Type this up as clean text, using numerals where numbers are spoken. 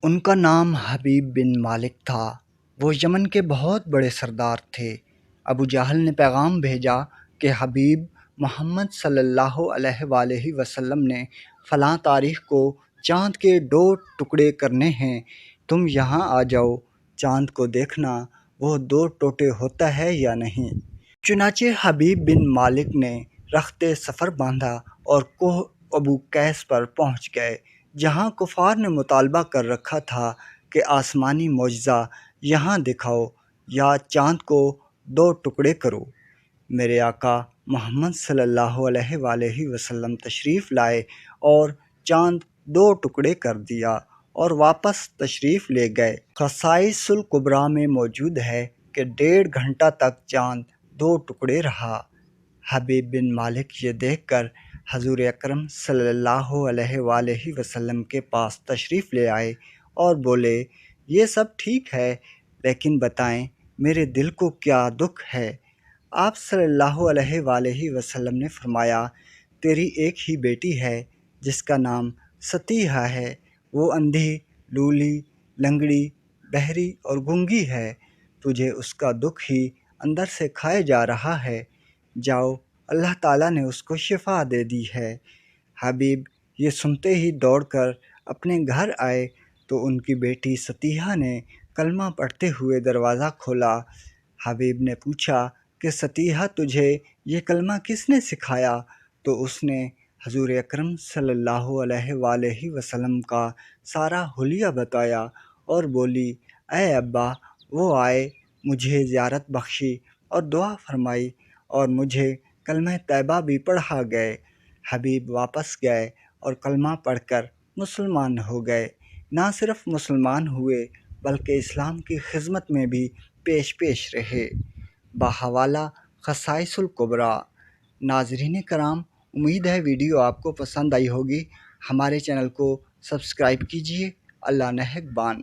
ان کا نام حبیب بن مالک تھا۔ وہ یمن کے بہت بڑے سردار تھے۔ ابو جہل نے پیغام بھیجا کہ حبیب محمد صلی اللہ علیہ وآلہ وسلم نے فلاں تاریخ کو چاند کے 2 ٹکڑے کرنے ہیں، تم یہاں آ جاؤ، چاند کو دیکھنا وہ 2 ٹوٹے ہوتا ہے یا نہیں۔ چنانچہ حبیب بن مالک نے رخت سفر باندھا اور کوہ ابو قیس پر پہنچ گئے، جہاں کفار نے مطالبہ کر رکھا تھا کہ آسمانی معجزہ یہاں دکھاؤ یا چاند کو 2 ٹکڑے کرو۔ میرے آقا محمد صلی اللہ علیہ وآلہ وسلم تشریف لائے اور چاند 2 ٹکڑے کر دیا اور واپس تشریف لے گئے۔ خصائص الکبریٰ میں موجود ہے کہ 1.5 گھنٹہ تک چاند 2 ٹکڑے رہا۔ حبیب بن مالک یہ دیکھ کر حضور اکرم صلی اللہ علیہ وآلہ وسلم کے پاس تشریف لے آئے اور بولے، یہ سب ٹھیک ہے، لیکن بتائیں میرے دل کو کیا دکھ ہے؟ آپ صلی اللہ علیہ وآلہ وسلم نے فرمایا، تیری ایک ہی بیٹی ہے جس کا نام ستیحہ ہے، وہ اندھی، لولی، لنگڑی، بہری اور گونگی ہے، تجھے اس کا دکھ ہی اندر سے کھائے جا رہا ہے، جاؤ اللہ تعالیٰ نے اس کو شفا دے دی ہے۔ حبیب یہ سنتے ہی دوڑ کر اپنے گھر آئے تو ان کی بیٹی ستیحہ نے کلمہ پڑھتے ہوئے دروازہ کھولا۔ حبیب نے پوچھا کہ ستیحہ تجھے یہ کلمہ کس نے سکھایا؟ تو اس نے حضور اکرم صلی اللہ علیہ وآلہ وسلم کا سارا حلیہ بتایا اور بولی، اے ابا، وہ آئے، مجھے زیارت بخشی اور دعا فرمائی اور مجھے کلمہ طیبہ بھی پڑھا گئے۔ حبیب واپس گئے اور کلمہ پڑھ کر مسلمان ہو گئے۔ نہ صرف مسلمان ہوئے بلکہ اسلام کی خدمت میں بھی پیش رہے۔ بحوالہ خصائص الکبریٰ۔ ناظرین کرام، امید ہے ویڈیو آپ کو پسند آئی ہوگی۔ ہمارے چینل کو سبسکرائب کیجیے۔ اللہ نگہبان۔